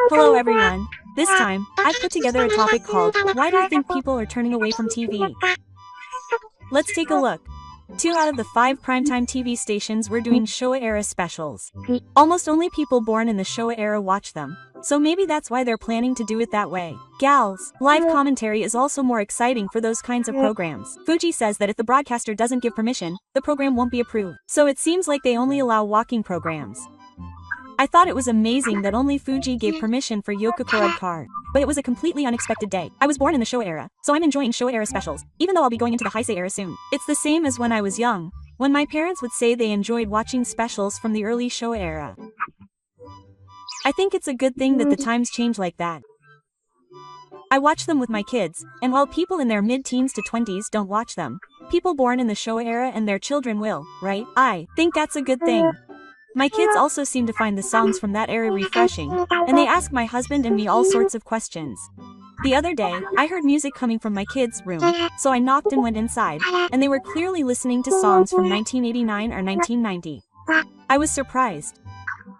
Hello everyone. This time, I've put together a topic called, Why do you think people are turning away from TV? Let's take a look. 2 out of the 5 primetime TV stations were doing Showa era specials. Almost only people born in the Showa era watch them, so maybe that's why they're planning to do it that way. Gals, live commentary is also more exciting for those kinds of programs. Fuji says that if the broadcaster doesn't give permission, the program won't be approved. So it seems like they only allow walking programs. I thought it was amazing that only Fuji gave permission for Yokokura Car. But it was a completely unexpected day. I was born in the Showa era, so I'm enjoying Showa era specials, even though I'll be going into the Heisei era soon. It's the same as when I was young, when my parents would say they enjoyed watching specials from the early Showa era. I think it's a good thing that the times change like that. I watch them with my kids, and while people in their mid-teens to 20s don't watch them, people born in the Showa era and their children will, right? I think that's a good thing. My kids also seem to find the songs from that era refreshing, and they ask my husband and me all sorts of questions. The other day, I heard music coming from my kids' room, so I knocked and went inside, and they were clearly listening to songs from 1989 or 1990. I was surprised.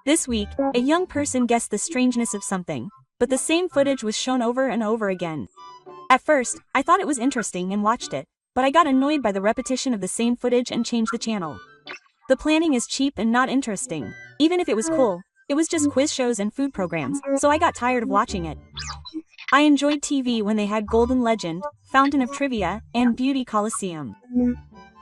This week, a young person guessed the strangeness of something, but the same footage was shown over and over again. At first, I thought it was interesting and watched it, but I got annoyed by the repetition of the same footage and changed the channel. The planning is cheap and not interesting. Even if it was cool, it was just quiz shows and food programs, so I got tired of watching it. I enjoyed TV when they had Golden Legend, Fountain of Trivia, and Beauty Coliseum.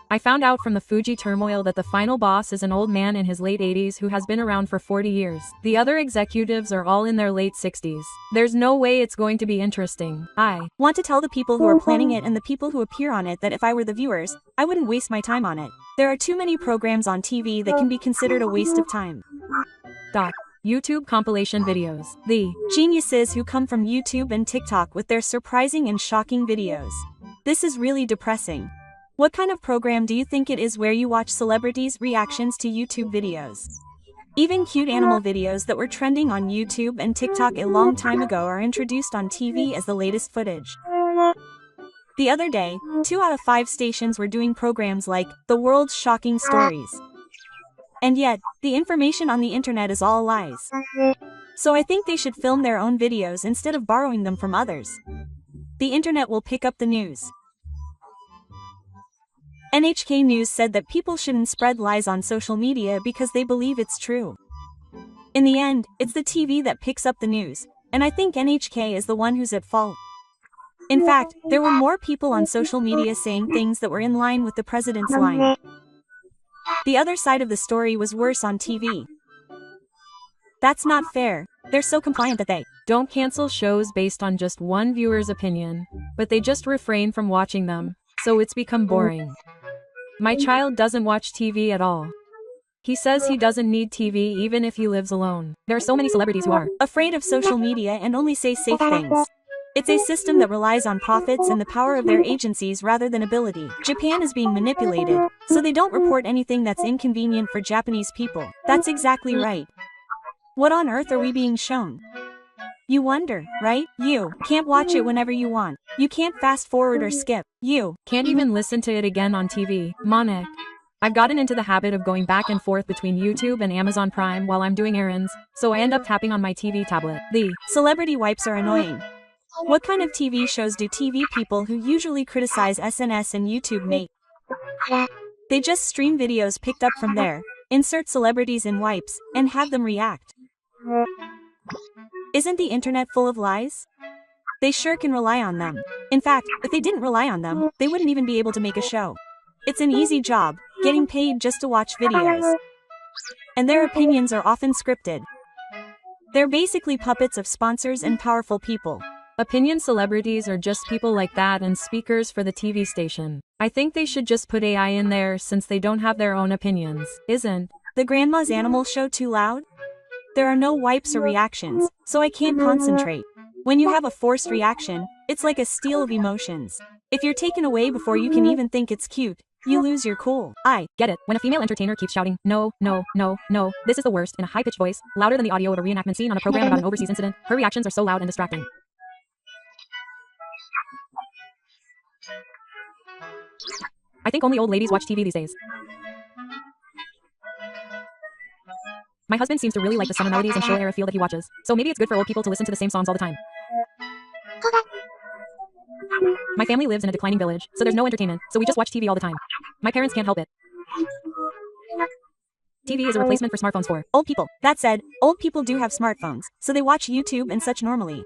I found out from the Fuji turmoil that the final boss is an old man in his late 80s who has been around for 40 years. The other executives are all in their late 60s. There's no way it's going to be interesting. I want to tell the people who are planning it and the people who appear on it that if I were the viewers, I wouldn't waste my time on it. There are too many programs on TV that can be considered a waste of time. YouTube compilation videos. The geniuses who come from YouTube and TikTok with their surprising and shocking videos. This is really depressing. What kind of program do you think it is where you watch celebrities' reactions to YouTube videos? Even cute animal videos that were trending on YouTube and TikTok a long time ago are introduced on TV as the latest footage. The other day, 2 out of 5 stations were doing programs like The World's Shocking Stories. And yet, the information on the internet is all lies. So I think they should film their own videos instead of borrowing them from others. The internet will pick up the news. NHK News said that people shouldn't spread lies on social media because they believe it's true. In the end, it's the TV that picks up the news, and I think NHK is the one who's at fault. In fact, there were more people on social media saying things that were in line with the president's line. The other side of the story was worse on TV. That's not fair. They're so compliant that they don't cancel shows based on just one viewer's opinion, but they just refrain from watching them, so it's become boring. My child doesn't watch TV at all. He says he doesn't need TV even if he lives alone. There are so many celebrities who are afraid of social media and only say safe things. It's a system that relies on profits and the power of their agencies rather than ability. Japan is being manipulated, so they don't report anything that's inconvenient for Japanese people. That's exactly right. What on earth are we being shown? You wonder, right? You can't watch it whenever you want. You can't fast forward or skip. You can't even listen to it again on TV. Monik. I've gotten into the habit of going back and forth between YouTube and Amazon Prime while I'm doing errands, so I end up tapping on my TV tablet. The celebrity wipes are annoying. What kind of TV shows do TV people who usually criticize SNS and YouTube make? They just stream videos picked up from there, insert celebrities in wipes, and have them react. Isn't the internet full of lies? They sure can rely on them. In fact, if they didn't rely on them, they wouldn't even be able to make a show. It's an easy job, getting paid just to watch videos. And their opinions are often scripted. They're basically puppets of sponsors and powerful people. Opinion celebrities are just people like that and speakers for the TV station. I think they should just put AI in there since they don't have their own opinions. Isn't the Grandma's Animal Show too loud? There are no wipes or reactions, so I can't concentrate. When you have a forced reaction, it's like a steal of emotions. If you're taken away before you can even think it's cute, you lose your cool. I get it. When a female entertainer keeps shouting, no, no, no, no, this is the worst, in a high-pitched voice, louder than the audio of a reenactment scene on a program about an overseas incident, her reactions are so loud and distracting. I think only old ladies watch TV these days. My husband seems to really like the summer melodies and show era feel that he watches, so maybe it's good for old people to listen to the same songs all the time. My family lives in a declining village, so there's no entertainment, so we just watch TV all the time. My parents can't help it. TV is a replacement for smartphones for old people. That said, old people do have smartphones, so they watch YouTube and such normally.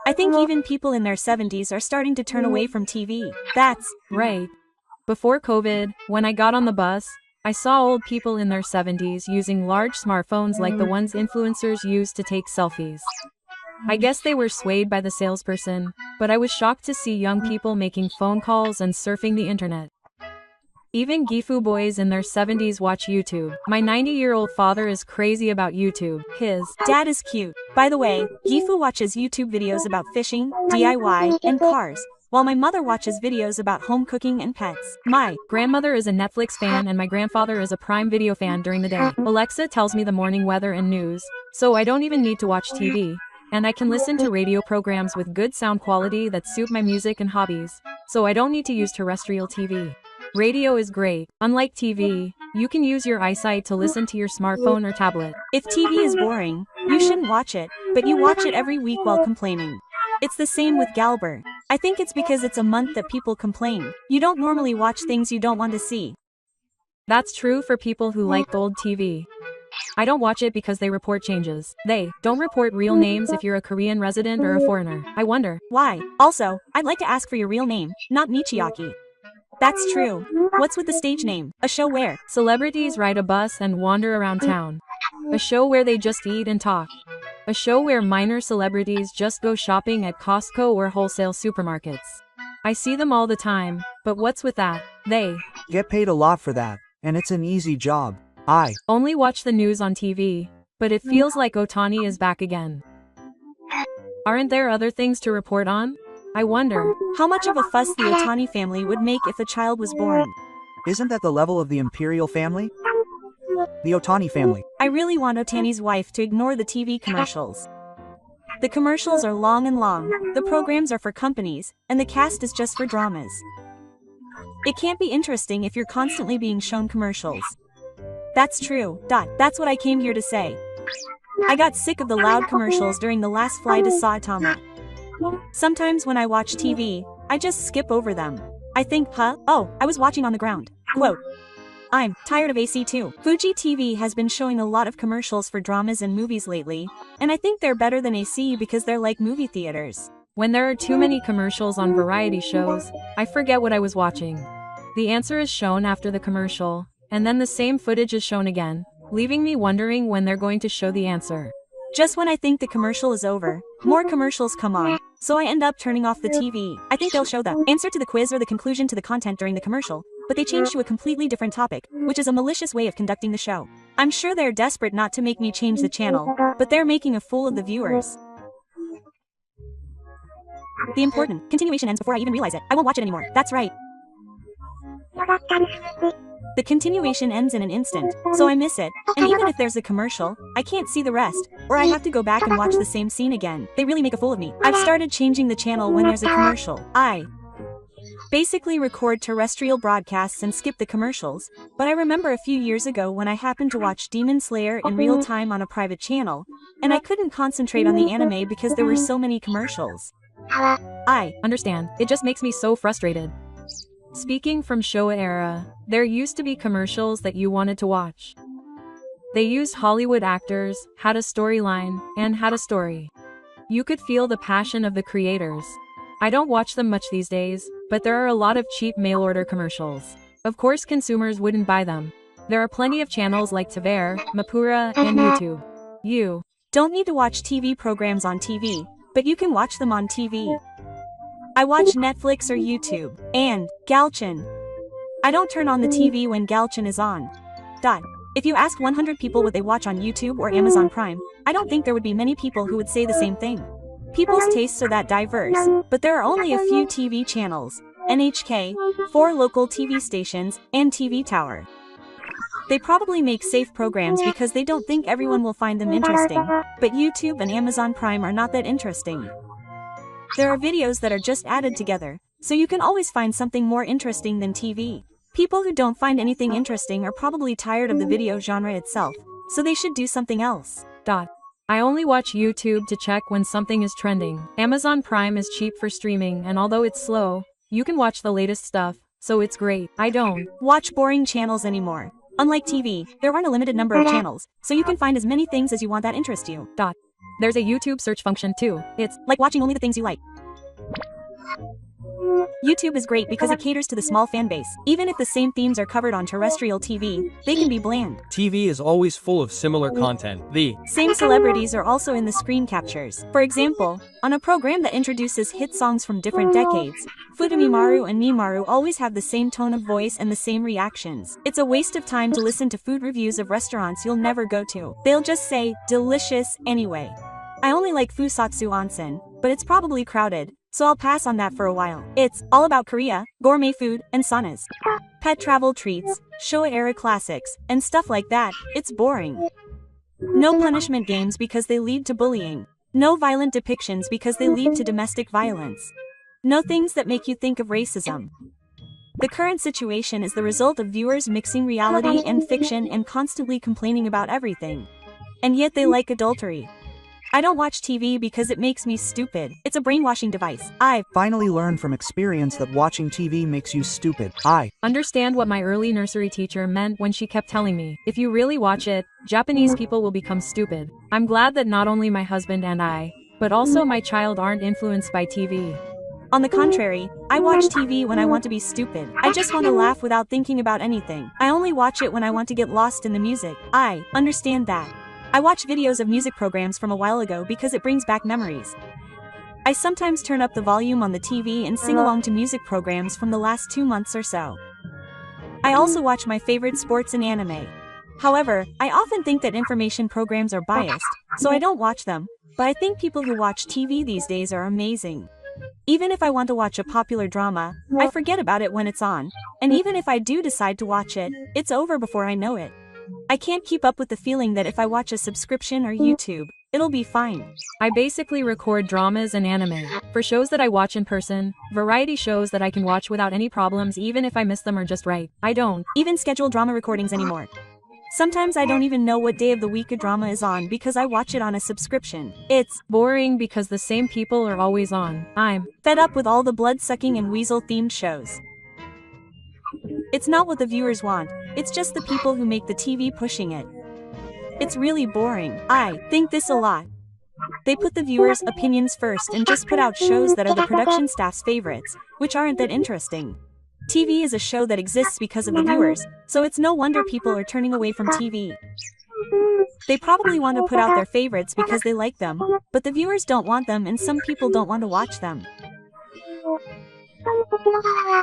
I think even people in their 70s are starting to turn away from TV. That's right. Before COVID, when I got on the bus, I saw old people in their 70s using large smartphones like the ones influencers use to take selfies. I guess they were swayed by the salesperson, but I was shocked to see young people making phone calls and surfing the internet. Even Gifu boys in their 70s watch YouTube. My 90-year-old father is crazy about YouTube. His dad is cute. By the way, Gifu watches YouTube videos about fishing, DIY, and cars, while my mother watches videos about home cooking and pets. My grandmother is a Netflix fan and my grandfather is a Prime Video fan during the day. Alexa tells me the morning weather and news, so I don't even need to watch TV. And I can listen to radio programs with good sound quality that suit my music and hobbies, so I don't need to use terrestrial TV. Radio is great. Unlike TV, you can use your eyesight to listen to your smartphone or tablet. If TV is boring, you shouldn't watch it, but you watch it every week while complaining. It's the same with Galber. I think it's because it's a month that people complain. You don't normally watch things you don't want to see. That's true for people who like old TV. I don't watch it because they report changes. They don't report real names if you're a Korean resident or a foreigner. I wonder why. Also, I'd like to ask for your real name, not Michiyaki. That's true. What's with the stage name? A show where celebrities ride a bus and wander around town. A show where they just eat and talk. A show where minor celebrities just go shopping at Costco or wholesale supermarkets. I see them all the time, but what's with that? They get paid a lot for that, and it's an easy job. I only watch the news on TV, but it feels like Otani is back again. Aren't there other things to report on? I wonder how much of a fuss the Otani family would make if a child was born. Isn't that the level of the imperial family? The Otani family. I really want Otani's wife to ignore the TV commercials. The commercials are long and long, the programs are for companies, and the cast is just for dramas. It can't be interesting if you're constantly being shown commercials. That's true. That's what I came here to say. I got sick of the loud commercials during the last flight to Saitama. Sometimes when I watch TV, I just skip over them. I think, oh, I was watching on the ground. Quote, I'm tired of AC too. Fuji TV has been showing a lot of commercials for dramas and movies lately, and I think they're better than AC because they're like movie theaters. When there are too many commercials on variety shows, I forget what I was watching. The answer is shown after the commercial, and then the same footage is shown again, leaving me wondering when they're going to show the answer. Just when I think the commercial is over, more commercials come on, so I end up turning off the TV. I think they'll show the answer to the quiz or the conclusion to the content during the commercial, but they change to a completely different topic, which is a malicious way of conducting the show. I'm sure they're desperate not to make me change the channel, but they're making a fool of the viewers. The important continuation ends before I even realize it. I won't watch it anymore. That's right. The continuation ends in an instant, so I miss it, and even if there's a commercial, I can't see the rest, or I have to go back and watch the same scene again. They really make a fool of me. I've started changing the channel when there's a commercial. I basically record terrestrial broadcasts and skip the commercials, but I remember a few years ago when I happened to watch Demon Slayer in real time on a private channel, and I couldn't concentrate on the anime because there were so many commercials. I understand. It just makes me so frustrated. Speaking from Showa era, there used to be commercials that you wanted to watch. They used Hollywood actors, had a storyline, and had a story. You could feel the passion of the creators. I don't watch them much these days, but there are a lot of cheap mail-order commercials. Of course consumers wouldn't buy them. There are plenty of channels like Tver, Mapura, and YouTube. You don't need to watch TV programs on TV, but you can watch them on TV. I watch Netflix or YouTube, and Galchan. I don't turn on the TV when Galchan is on. If you asked 100 people what they watch on YouTube or Amazon Prime, I don't think there would be many people who would say the same thing. People's tastes are that diverse, but there are only a few TV channels, NHK, 4 local TV stations, and TV Tower. They probably make safe programs because they don't think everyone will find them interesting, but YouTube and Amazon Prime are not that interesting. There are videos that are just added together, so you can always find something more interesting than TV. People who don't find anything interesting are probably tired of the video genre itself, so they should do something else. I only watch YouTube to check when something is trending. Amazon Prime is cheap for streaming, and although it's slow, you can watch the latest stuff, so it's great. I don't watch boring channels anymore. Unlike TV, there aren't a limited number of channels, so you can find as many things as you want that interest you. There's a YouTube search function too. It's like watching only the things you like. YouTube is great because it caters to the small fan base. Even if the same themes are covered on terrestrial TV, they can be bland. TV is always full of similar content. The same celebrities are also in the screen captures. For example, on a program that introduces hit songs from different decades, Futamimaru and Mimaru always have the same tone of voice and the same reactions. It's a waste of time to listen to food reviews of restaurants you'll never go to. They'll just say, delicious, anyway. I only like Fusatsu Onsen, but it's probably crowded, so I'll pass on that for a while. It's all about Korea, gourmet food, and saunas. Pet travel treats, Showa-era classics, and stuff like that. It's boring. No punishment games because they lead to bullying. No violent depictions because they lead to domestic violence. No things that make you think of racism. The current situation is the result of viewers mixing reality and fiction and constantly complaining about everything. And yet they like adultery. I don't watch TV because it makes me stupid. It's a brainwashing device. I've finally learned from experience that watching TV makes you stupid. I understand what my early nursery teacher meant when she kept telling me, if you really watch it, Japanese people will become stupid. I'm glad that not only my husband and I, but also my child aren't influenced by TV. On the contrary, I watch TV when I want to be stupid. I just want to laugh without thinking about anything. I only watch it when I want to get lost in the music. I understand that. I watch videos of music programs from a while ago because it brings back memories. I sometimes turn up the volume on the TV and sing along to music programs from the last 2 months or so. I also watch my favorite sports and anime. However, I often think that information programs are biased, so I don't watch them, but I think people who watch TV these days are amazing. Even if I want to watch a popular drama, I forget about it when it's on, and even if I do decide to watch it, it's over before I know it. I can't keep up with the feeling that if I watch a subscription or YouTube, it'll be fine. I basically record dramas and anime. For shows that I watch in person, variety shows that I can watch without any problems even if I miss them or just right. I don't even schedule drama recordings anymore. Sometimes I don't even know what day of the week a drama is on because I watch it on a subscription. It's boring because the same people are always on. I'm fed up with all the blood-sucking and weasel-themed shows. It's not what the viewers want, it's just the people who make the TV pushing it. It's really boring. I think this a lot. They put the viewers' opinions first and just put out shows that are the production staff's favorites, which aren't that interesting. TV is a show that exists because of the viewers, so it's no wonder people are turning away from TV. They probably want to put out their favorites because they like them, but the viewers don't want them and some people don't want to watch them.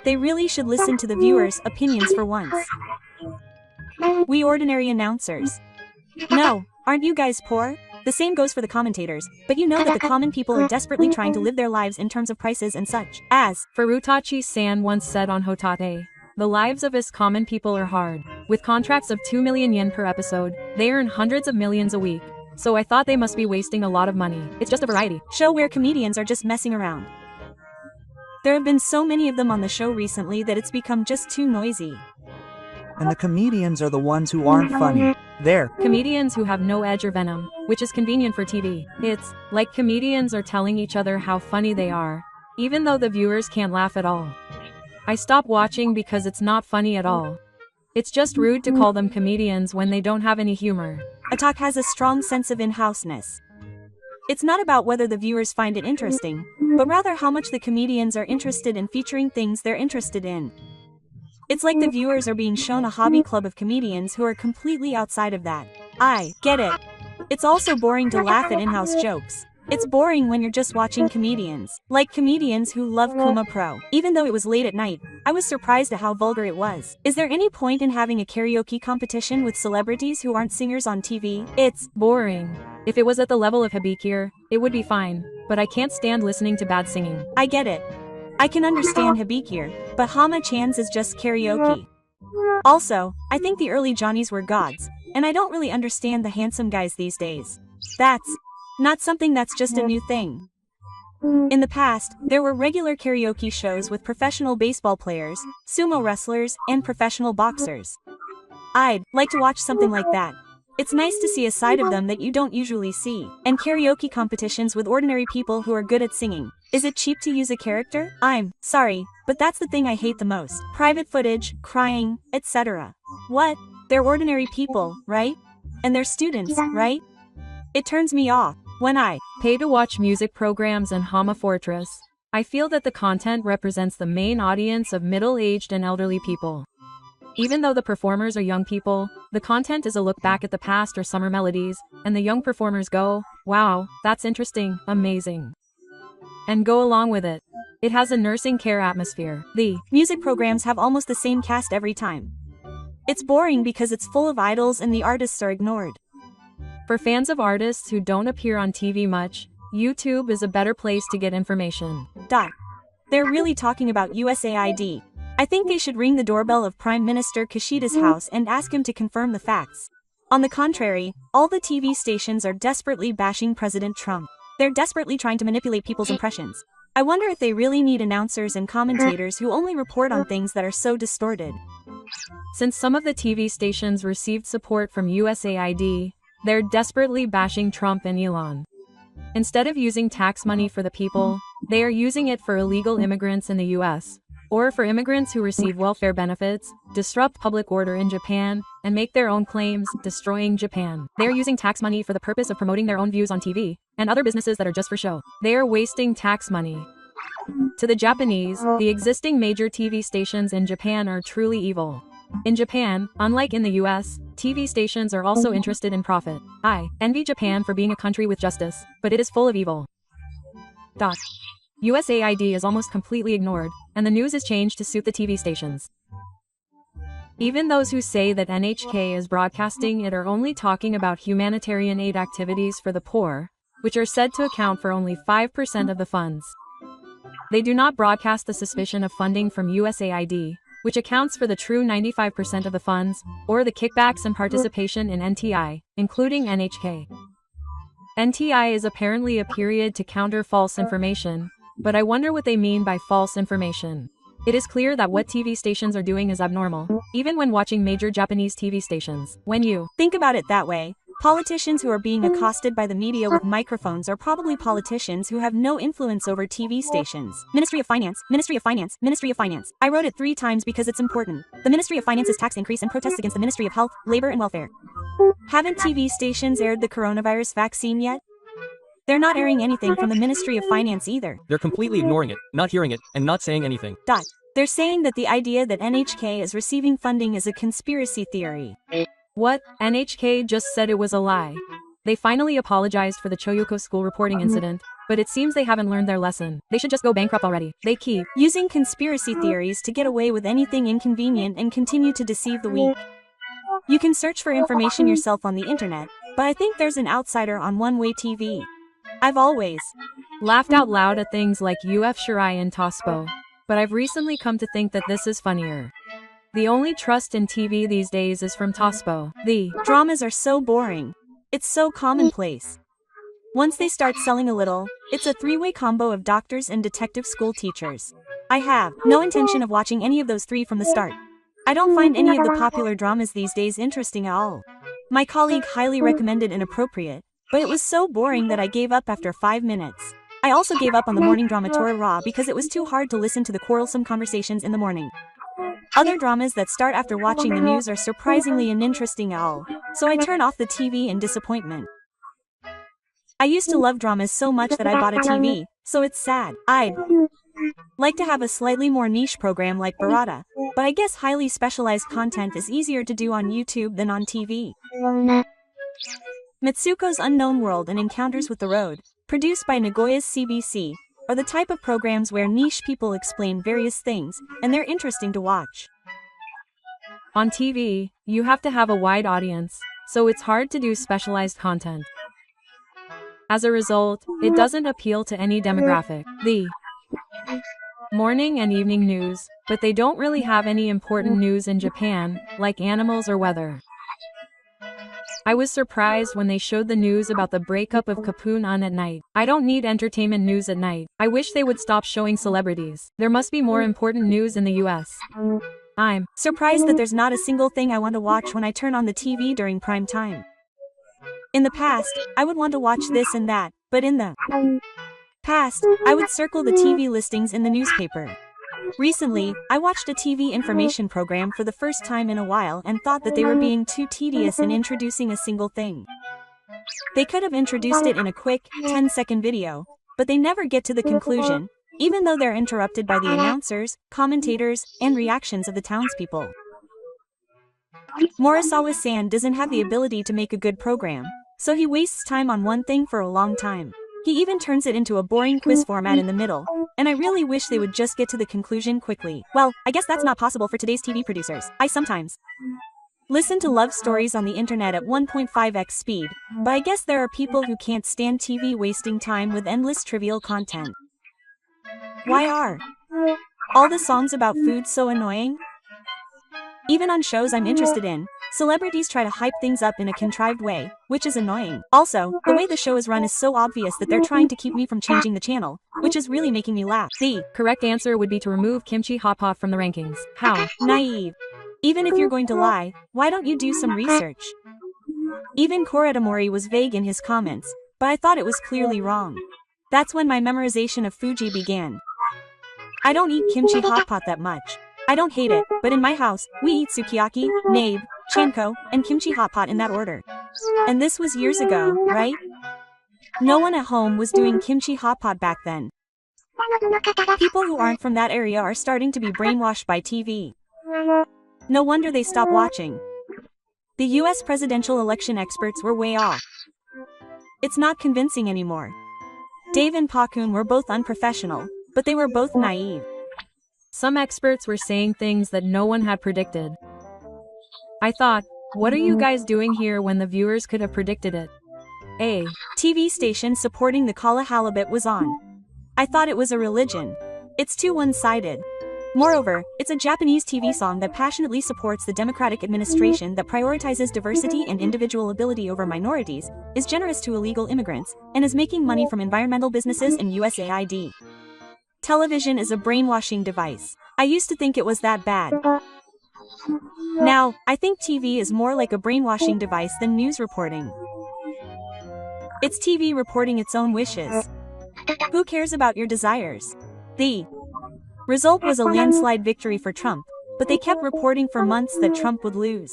They really should listen to the viewers' opinions for once. We ordinary announcers. No, aren't you guys poor? The same goes for the commentators, but you know that the common people are desperately trying to live their lives in terms of prices and such. As Furutachi-san once said on Hotate, the lives of us common people are hard. With contracts of 2 million yen per episode, they earn hundreds of millions a week. So I thought they must be wasting a lot of money. It's just a variety show where comedians are just messing around. There have been so many of them on the show recently that it's become just too noisy. And the comedians are the ones who aren't funny. They're comedians who have no edge or venom, which is convenient for TV. It's like comedians are telling each other how funny they are, even though the viewers can't laugh at all. I stop watching because it's not funny at all. It's just rude to call them comedians when they don't have any humor. Attack has a strong sense of in-houseness. It's not about whether the viewers find it interesting, but rather how much the comedians are interested in featuring things they're interested in. It's like the viewers are being shown a hobby club of comedians who are completely outside of that. I get it. It's also boring to laugh at in-house jokes. It's boring when you're just watching comedians. Like comedians who love Kuma Pro. Even though it was late at night, I was surprised at how vulgar it was. Is there any point in having a karaoke competition with celebrities who aren't singers on TV? It's boring. If it was at the level of Habikir, it would be fine, but I can't stand listening to bad singing. I get it. I can understand Habikir, but Hama-chan's is just karaoke. Also, I think the early Johnnies were gods, and I don't really understand the handsome guys these days. That's not something that's just a new thing. In the past, there were regular karaoke shows with professional baseball players, sumo wrestlers, and professional boxers. I'd like to watch something like that. It's nice to see a side of them that you don't usually see. And karaoke competitions with ordinary people who are good at singing. Is it cheap to use a character? I'm sorry, but that's the thing I hate the most. Private footage, crying, etc. What? They're ordinary people, right? And they're students, right? It turns me off. When I pay to watch music programs and Hama Fortress, I feel that the content represents the main audience of middle-aged and elderly people. Even though the performers are young people, the content is a look back at the past or summer melodies, and the young performers go, wow, that's interesting, amazing, and go along with it. It has a nursing care atmosphere. The music programs have almost the same cast every time. It's boring because it's full of idols and the artists are ignored. For fans of artists who don't appear on TV much, YouTube is a better place to get information. They're really talking about USAID. I think they should ring the doorbell of Prime Minister Kishida's house and ask him to confirm the facts. On the contrary, all the TV stations are desperately bashing President Trump. They're desperately trying to manipulate people's impressions. I wonder if they really need announcers and commentators who only report on things that are so distorted. Since some of the TV stations received support from USAID, they're desperately bashing Trump and Elon. Instead of using tax money for the people, they are using it for illegal immigrants in the US, or for immigrants who receive welfare benefits, disrupt public order in Japan, and make their own claims, destroying Japan. They are using tax money for the purpose of promoting their own views on TV, and other businesses that are just for show. They are wasting tax money. To the Japanese, the existing major TV stations in Japan are truly evil. In Japan, unlike in the US, TV stations are also interested in profit. I envy Japan for being a country with justice, but it is full of evil. USAID is almost completely ignored, and the news is changed to suit the TV stations. Even those who say that NHK is broadcasting it are only talking about humanitarian aid activities for the poor, which are said to account for only 5% of the funds. They do not broadcast the suspicion of funding from USAID, which accounts for the true 95% of the funds, or the kickbacks and participation in NTI, including NHK. NTI is apparently a period to counter false information, but I wonder what they mean by false information. It is clear that what TV stations are doing is abnormal, even when watching major Japanese TV stations. When you think about it that way, politicians who are being accosted by the media with microphones are probably politicians who have no influence over TV stations. Ministry of Finance, Ministry of Finance, Ministry of Finance. I wrote it 3 times because it's important. The Ministry of Finance's tax increase and protests against the Ministry of Health, Labor and Welfare. Haven't TV stations aired the coronavirus vaccine yet? They're not airing anything from the Ministry of Finance either. They're completely ignoring it, not hearing it, and not saying anything. They're saying that the idea that NHK is receiving funding is a conspiracy theory. What? NHK just said it was a lie. They finally apologized for the Choyuko school reporting incident, but it seems they haven't learned their lesson. They should just go bankrupt already. They keep using conspiracy theories to get away with anything inconvenient and continue to deceive the weak. You can search for information yourself on the internet, but I think there's an outsider on one-way TV. I've always laughed out loud at things like UF Shirai and Tospo, but I've recently come to think that this is funnier. The only trust in TV these days is from Tospo. The dramas are so boring. It's so commonplace. Once they start selling a little, it's a 3-way combo of doctors and detective school teachers. I have no intention of watching any of those 3 from the start. I don't find any of the popular dramas these days interesting at all. My colleague highly recommended Inappropriate, but it was so boring that I gave up after 5 minutes. I also gave up on the morning drama Tora Ra because it was too hard to listen to the quarrelsome conversations in the morning. Other dramas that start after watching the news are surprisingly uninteresting at all, so I turn off the TV in disappointment. I used to love dramas so much that I bought a TV, so it's sad. I'd like to have a slightly more niche program like Barada, but I guess highly specialized content is easier to do on YouTube than on TV. Mitsuko's Unknown World and Encounters with the Road, produced by Nagoya's CBC, are the type of programs where niche people explain various things, and they're interesting to watch. On TV, you have to have a wide audience, so it's hard to do specialized content. As a result, it doesn't appeal to any demographic. The morning and evening news, but they don't really have any important news in Japan, like animals or weather. I was surprised when they showed the news about the breakup of Kapun-un at night. I don't need entertainment news at night. I wish they would stop showing celebrities. There must be more important news in the US. I'm surprised that there's not a single thing I want to watch when I turn on the TV during prime time. In the past, I would want to watch this and that, but in the past, I would circle the TV listings in the newspaper. Recently, I watched a TV information program for the first time in a while and thought that they were being too tedious in introducing a single thing. They could have introduced it in a quick, 10-second video, but they never get to the conclusion, even though they're interrupted by the announcers, commentators, and reactions of the townspeople. Morisawa-san doesn't have the ability to make a good program, so he wastes time on one thing for a long time. He even turns it into a boring quiz format in the middle, and I really wish they would just get to the conclusion quickly. Well, I guess that's not possible for today's TV producers. I sometimes listen to love stories on the internet at 1.5x speed, but I guess there are people who can't stand TV wasting time with endless trivial content. Why are all the songs about food so annoying? Even on shows I'm interested in, celebrities try to hype things up in a contrived way, which is annoying. Also, the way the show is run is so obvious that they're trying to keep me from changing the channel, which is really making me laugh. The correct answer would be to remove kimchi hot pot from the rankings. How naive. Even if you're going to lie, why don't you do some research? Even Koretamori was vague in his comments, but I thought it was clearly wrong. That's when my memorization of Fuji began. I don't eat kimchi hot pot that much. I don't hate it, but in my house, we eat sukiyaki, nabe, chanko, and kimchi hot pot in that order. And this was years ago, right? No one at home was doing kimchi hot pot back then. People who aren't from that area are starting to be brainwashed by TV. No wonder they stopped watching. The US presidential election experts were way off. It's not convincing anymore. Dave and Pakun were both unprofessional, but they were both naive. Some experts were saying things that no one had predicted. I thought, what are you guys doing here when the viewers could have predicted it? A TV station supporting the Kala halibut was on. I thought it was a religion. It's too one-sided. Moreover, it's a Japanese TV song that passionately supports the democratic administration that prioritizes diversity and individual ability over minorities, is generous to illegal immigrants, and is making money from environmental businesses and USAID. Television is a brainwashing device. I used to think it was that bad. Now, I think TV is more like a brainwashing device than news reporting. It's TV reporting its own wishes. Who cares about your desires? The result was a landslide victory for Trump, but they kept reporting for months that Trump would lose.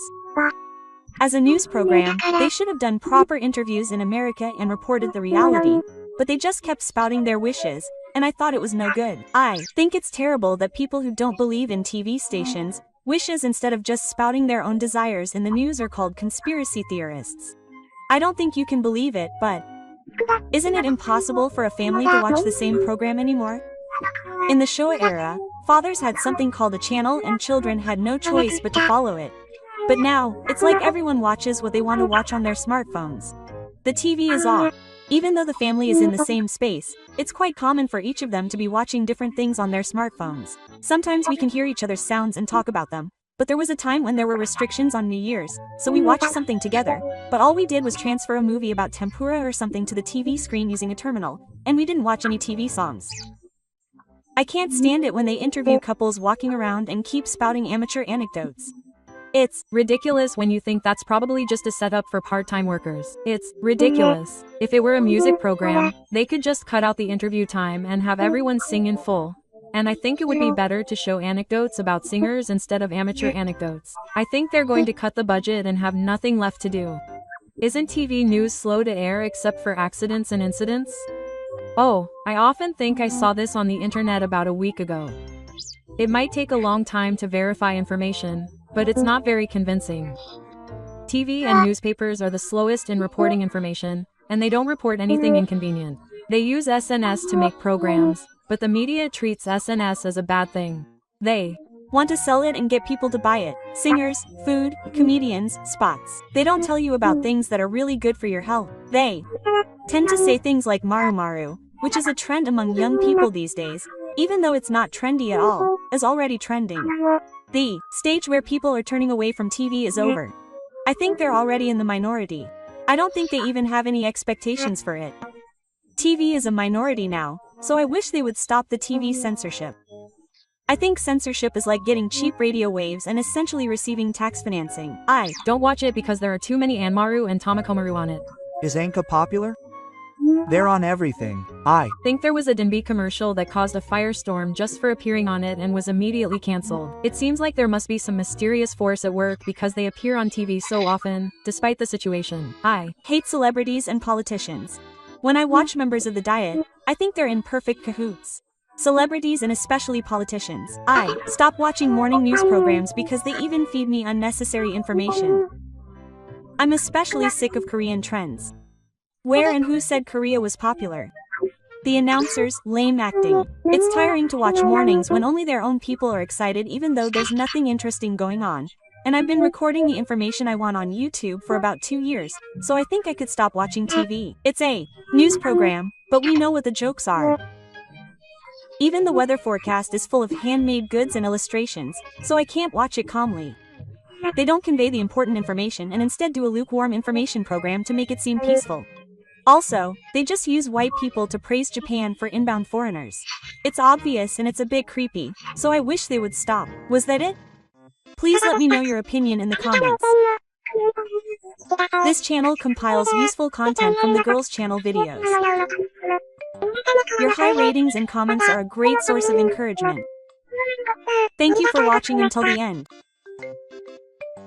As a news program, they should have done proper interviews in America and reported the reality, but they just kept spouting their wishes, and I thought it was no good. I think it's terrible that people who don't believe in TV stations, wishes instead of just spouting their own desires in the news are called conspiracy theorists. I don't think you can believe it, but isn't it impossible for a family to watch the same program anymore? In the Showa era, fathers had something called a channel and children had no choice but to follow it. But now, it's like everyone watches what they want to watch on their smartphones. The TV is off. Even though the family is in the same space, it's quite common for each of them to be watching different things on their smartphones. Sometimes we can hear each other's sounds and talk about them, but there was a time when there were restrictions on New Year's, so we watched something together, but all we did was transfer a movie about tempura or something to the TV screen using a terminal, and we didn't watch any TV songs. I can't stand it when they interview couples walking around and keep spouting amateur anecdotes. It's ridiculous when you think that's probably just a setup for part-time workers. It's ridiculous. If it were a music program, they could just cut out the interview time and have everyone sing in full. And I think it would be better to show anecdotes about singers instead of amateur anecdotes. I think they're going to cut the budget and have nothing left to do. Isn't TV news slow to air except for accidents and incidents? Oh, I often think I saw this on the internet about a week ago. It might take a long time to verify information, but it's not very convincing. TV and newspapers are the slowest in reporting information, and they don't report anything inconvenient. They use SNS to make programs, but the media treats SNS as a bad thing. They want to sell it and get people to buy it. Singers, food, comedians, spots. They don't tell you about things that are really good for your health. They tend to say things like maru maru, which is a trend among young people these days, even though it's not trendy at all, is already trending. The stage where people are turning away from TV is over. I think they're already in the minority. I don't think they even have any expectations for it. TV is a minority now, so I wish they would stop the TV censorship. I think censorship is like getting cheap radio waves and essentially receiving tax financing. I don't watch it because there are too many Anmaru and Tamakomaru on it. Is Anka popular? They're on everything. I Think there was a DNB commercial that caused a firestorm just for appearing on it and was immediately cancelled. It seems like there must be some mysterious force at work because they appear on TV so often, despite the situation. I Hate celebrities and politicians. When I watch members of the Diet, I think they're in perfect cahoots. Celebrities and especially politicians. I stop watching morning news programs because they even feed me unnecessary information. I'm especially sick of Korean trends. Where and who said Korea was popular? The announcers, lame acting. It's tiring to watch mornings when only their own people are excited even though there's nothing interesting going on. And I've been recording the information I want on YouTube for about 2 years, so I think I could stop watching TV. It's a news program, but we know what the jokes are. Even the weather forecast is full of handmade goods and illustrations, so I can't watch it calmly. They don't convey the important information and instead do a lukewarm information program to make it seem peaceful. Also, they just use white people to praise Japan for inbound foreigners. It's obvious and it's a bit creepy, so I wish they would stop. Was that it? Please let me know your opinion in the comments. This channel compiles useful content from the Girls Channel videos. Your high ratings and comments are a great source of encouragement. Thank you for watching until the end.